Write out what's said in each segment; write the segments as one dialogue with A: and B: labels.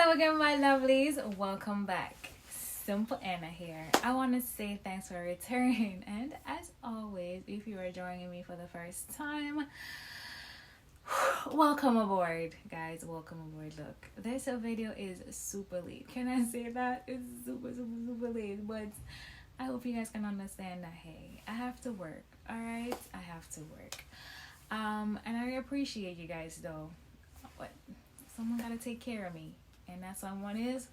A: Hello again, my lovelies. Welcome back. Simple Anna here. I want to say thanks for returning. And as always, if you are joining me for the first time, welcome aboard, guys. Welcome aboard. Look, this video is super late. Can I say that? It's super late. But I hope you guys can understand that, hey, I have to work. All right? I have to work. And I appreciate you guys, though. But someone got to take care of me. And that someone is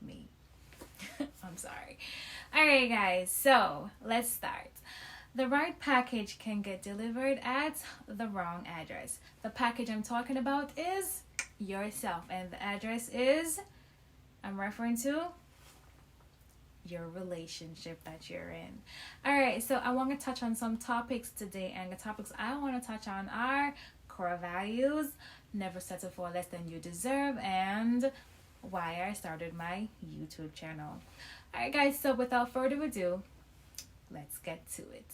A: me. I'm sorry. Alright, guys, so let's start. The right package can get delivered at the wrong address. The package I'm talking about is yourself, and the address is, I'm referring to your relationship that you're in. Alright, so I want to touch on some topics today, and the topics I want to touch on are core values, never settle for less than you deserve, and why I started my YouTube channel. Alright, guys, so without further ado, let's get to it.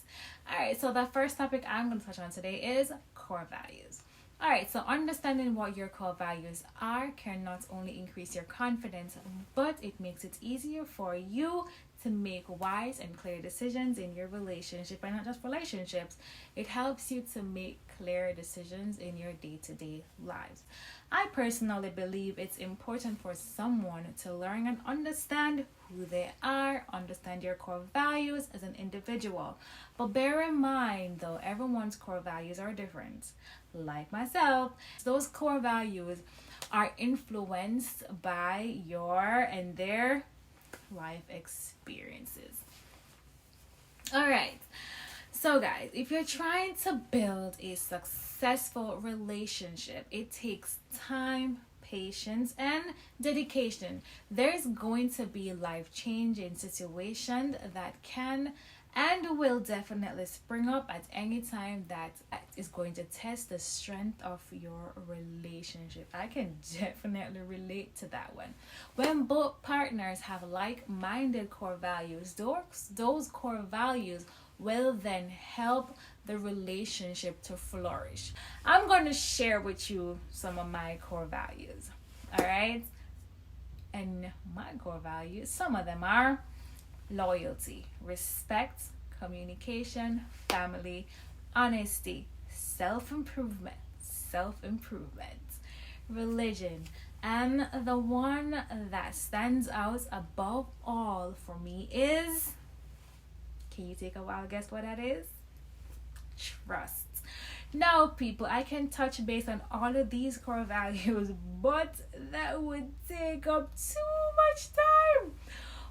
A: Alright, so the first topic I'm going to touch on today is core values. Alright, so understanding what your core values are can not only increase your confidence, but it makes it easier for you to make wise and clear decisions in your relationship, and not just relationships. It helps you to make clear decisions in your day-to-day lives. I personally believe it's important for someone to learn and understand who they are, understand your core values as an individual. But bear in mind, though, everyone's core values are different. Like myself, those core values are influenced by your and their life experiences. Alright, so guys, if you're trying to build a successful relationship, it takes time, patience, and dedication. There's going to be life-changing situations that can and will definitely spring up at any time that is going to test the strength of your relationship. I can definitely relate to that one. When both partners have like-minded core values, those core values will then help the relationship to flourish. I'm going to share with you some of my core values. All right? And my core values, some of them are loyalty, respect, communication, family, honesty, self-improvement, religion, and the one that stands out above all for me is, can you take a wild guess what that is? Trust. Now, people, I can touch base on all of these core values, but that would take up too much time.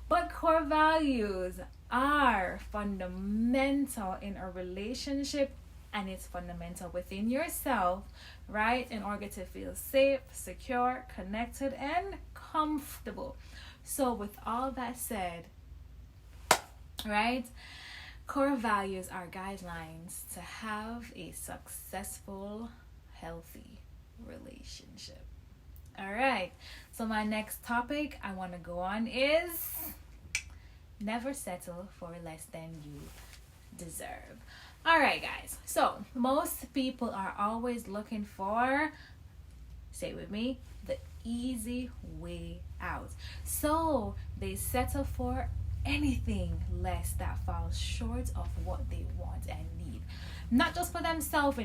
A: But core values are fundamental in a relationship, and it's fundamental within yourself, right? In order to feel safe, secure, connected, and comfortable. So with all that said, right, core values are guidelines to have a successful, healthy relationship. All right, so my next topic I want to go on is never settle for less than you deserve. All right, guys, so most people are always looking for, say it with me, the easy way out. So they settle for anything less that falls short of what they want and need. Not just for themselves,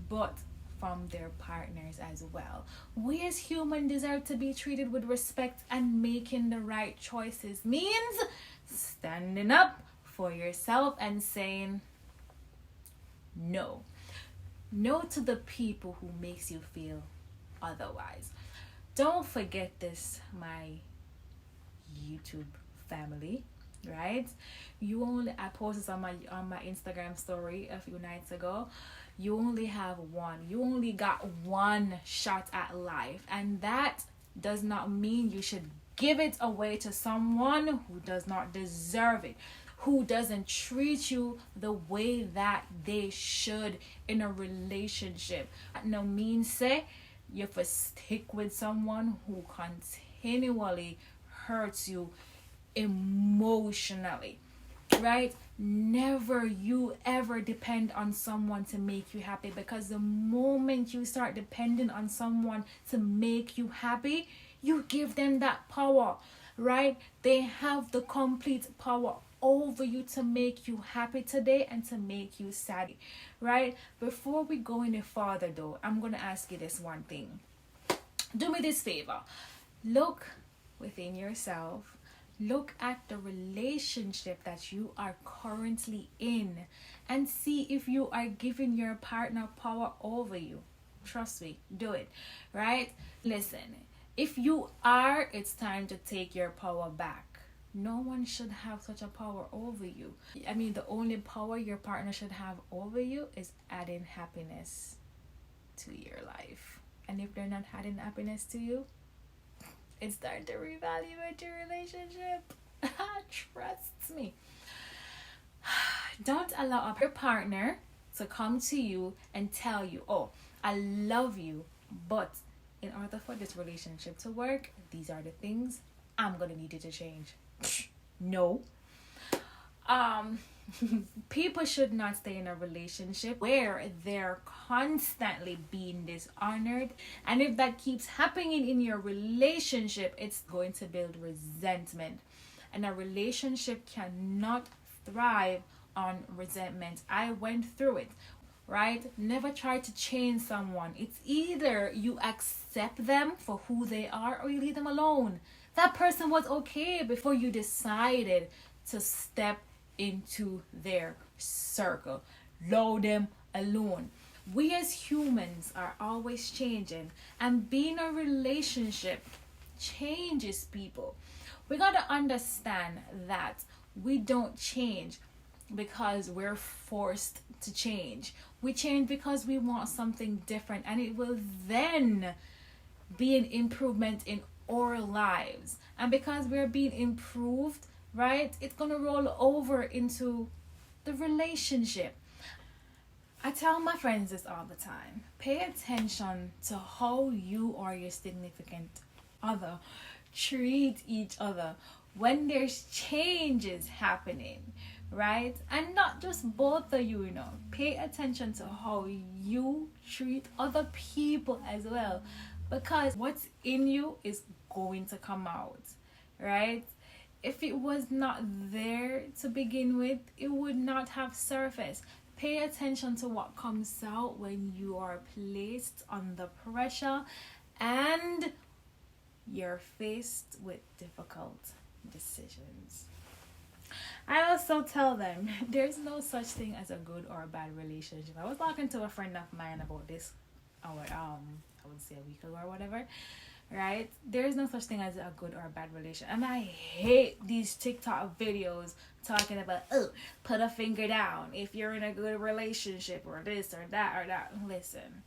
A: but from their partners as well. We as humans deserve to be treated with respect, and making the right choices means standing up for yourself and saying no. No to the people who makes you feel otherwise. Don't forget this, my YouTube family, right? I posted on my Instagram story a few nights ago. You only have one. You only got one shot at life, and that does not mean you should give it away to someone who does not deserve it, who doesn't treat you the way that they should in a relationship. No means say you have to stick with someone who continually hurts you emotionally, right? Never you ever depend on someone to make you happy, because the moment you start depending on someone to make you happy, You give them that power, right? They have the complete power over you to make you happy today and to make you sad, right? Before we go any further though, I'm going to ask you this one thing. Do me this favor. Look within yourself. Look at the relationship that you are currently in and see if you are giving your partner power over you. Trust me, do it, right? Listen, if you are, it's time to take your power back. No one should have such a power over you. I mean, the only power your partner should have over you is adding happiness to your life. And if they're not adding happiness to you, it's time to reevaluate your relationship. Trust me. Don't allow your partner to come to you and tell you, oh, I love you, but in order for this relationship to work, these are the things I'm gonna need you to change. No. People should not stay in a relationship where they're constantly being dishonored, and if that keeps happening in your relationship, it's going to build resentment, and a relationship cannot thrive on resentment. I went through it, right? Never try to change someone. It's either you accept them for who they are or you leave them alone. That person was okay before you decided to step into their circle. Leave them alone. We as humans are always changing, and being a relationship changes people. We gotta understand that we don't change because we're forced to change. We change because we want something different, and it will then be an improvement in our lives. And because we're being improved, right, it's gonna roll over into the relationship. I tell my friends this all the time. Pay attention to how you or your significant other treat each other when there's changes happening, right? And not just both of you, pay attention to how you treat other people as well, because what's in you is going to come out, right? If it was not there to begin with, it would not have surfaced. Pay attention to what comes out when you are placed under pressure and you're faced with difficult decisions. I also tell them there's no such thing as a good or a bad relationship. I was talking to a friend of mine about this, I would say a week ago or whatever, right? There's no such thing as a good or a bad relationship. And I hate these TikTok videos talking about, oh, put a finger down if you're in a good relationship or this or that or that. Listen.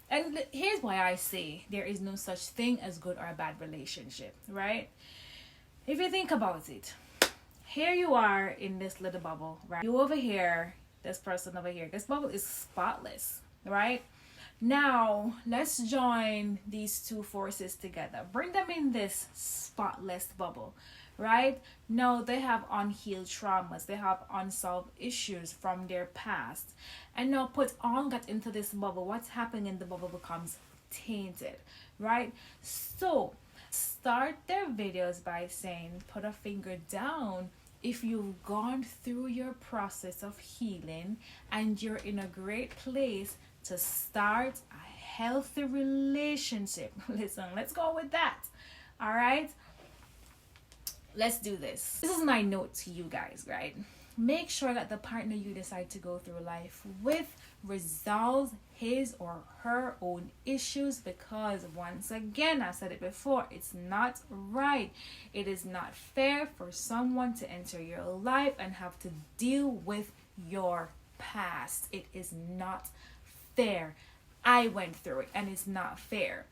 A: And here's why I say there is no such thing as good or a bad relationship, right? If you think about it, here you are in this little bubble, right? You over here, this person over here. This bubble is spotless, right? Now, let's join these two forces together. Bring them in this spotless bubble, right? Now, they have unhealed traumas. They have unsolved issues from their past. And now put all that into this bubble. What's happening in the bubble becomes tainted, right? So, start their videos by saying, put a finger down if you've gone through your process of healing and you're in a great place to start a healthy relationship. Listen, let's go with that. All right, let's do this. This is my note to you guys, right? Make sure that the partner you decide to go through life with resolves his or her own issues, because once again, I said it before, it's not right. It is not fair for someone to enter your life and have to deal with your past. It is not fair. I went through it and it's not fair.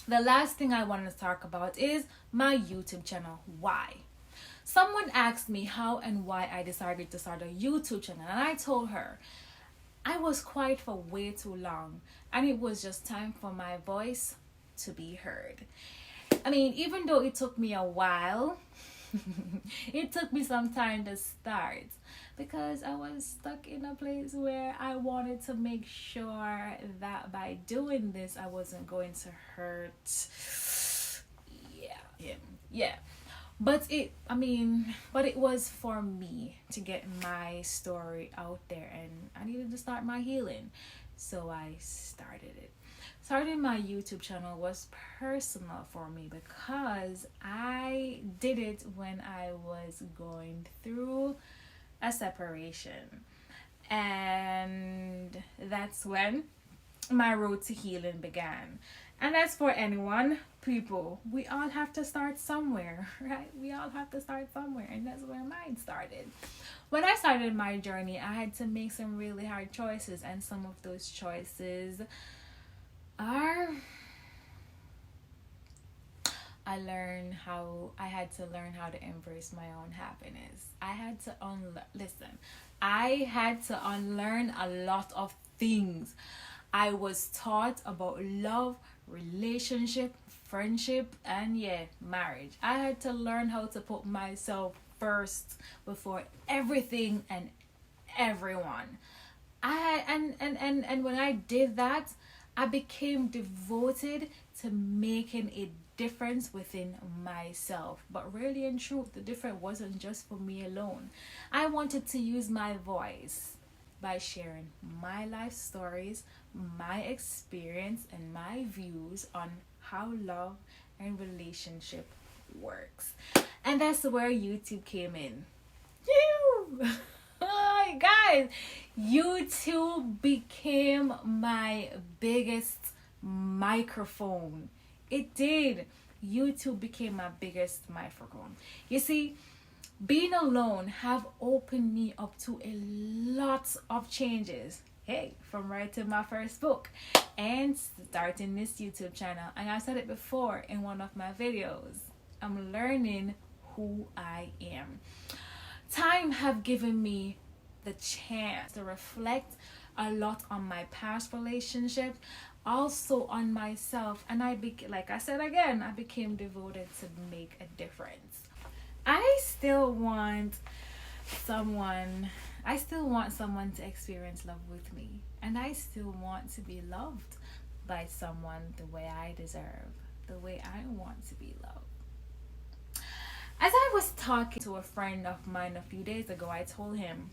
A: The last thing I wanted to talk about is my YouTube channel. Why? Someone asked me how and why I decided to start a YouTube channel, and I told her I was quiet for way too long and it was just time for my voice to be heard. I mean, even though it took me a while, it took me some time to start, because I was stuck in a place where I wanted to make sure that by doing this I wasn't going to hurt him. Yeah. But it was for me to get my story out there, and I needed to start my healing. So I started it. Starting my YouTube channel was personal for me because I did it when I was going through a separation. And that's when my road to healing began. And that's for anyone, people. We all have to start somewhere, right? We all have to start somewhere, and that's where mine started. When I started my journey, I had to make some really hard choices, and some of those choices are I had to learn how to embrace my own happiness. I had to unlearn a lot of things. I was taught about love, relationship, friendship, and marriage. I had to learn how to put myself first before everything and everyone. And when I did that, I became devoted to making a difference within myself. But really and truth, the difference wasn't just for me alone. I wanted to use my voice by sharing my life stories, my experience, and my views on how love and relationship works. And that's where YouTube came in. Hi guys, YouTube became my biggest microphone. It did. YouTube became my biggest microphone. You see, being alone have opened me up to a lot of changes. Hey, from writing my first book and starting this YouTube channel. And I said it before in one of my videos. I'm learning who I am. Time have given me the chance to reflect a lot on my past relationships, also on myself, and I became devoted to make a difference. I still want someone to experience love with me, and I still want to be loved by someone the way I deserve, the way I want to be loved. As I was talking to a friend of mine a few days ago, I told him,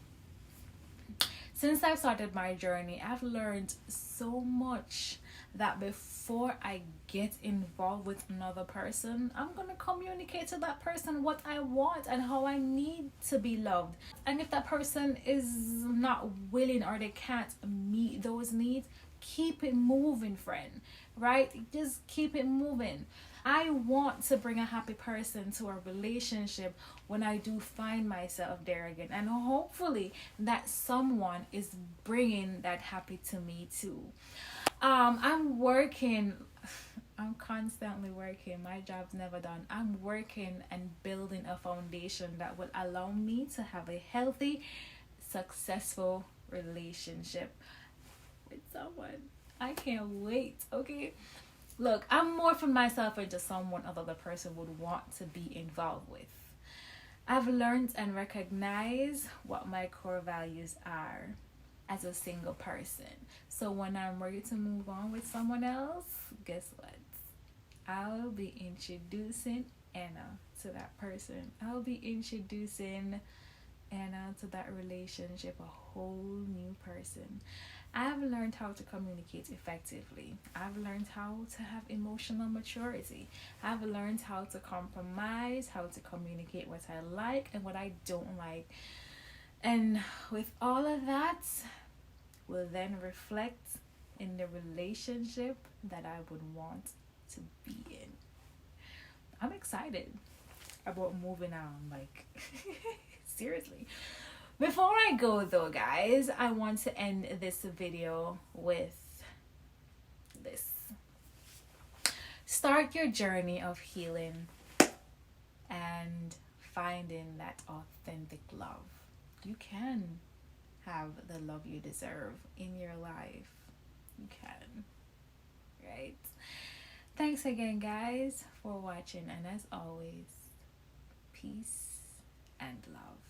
A: since I've started my journey, I've learned so much that before I get involved with another person, I'm going to communicate to that person what I want and how I need to be loved. And if that person is not willing or they can't meet those needs, keep it moving, friend, right? Just keep it moving. I want to bring a happy person to a relationship when I do find myself there again. And hopefully that someone is bringing that happy to me too. I'm constantly working. My job's never done. I'm working and building a foundation that will allow me to have a healthy, successful relationship with someone. I can't wait, okay? Look, I'm morphing myself into someone another person would want to be involved with. I've learned and recognized what my core values are as a single person. So when I'm ready to move on with someone else, guess what? I'll be introducing Anna to that person. I'll be introducing Anna to that relationship, a whole new person. I've learned how to communicate effectively. I've learned how to have emotional maturity. I've learned how to compromise, how to communicate what I like and what I don't like. And with all of that, will then reflect in the relationship that I would want to be in. I'm excited about moving on, like, seriously. Before I go though, guys, I want to end this video with this. Start your journey of healing and finding that authentic love. You can have the love you deserve in your life. You can, right? Thanks again, guys, for watching, and as always, peace and love.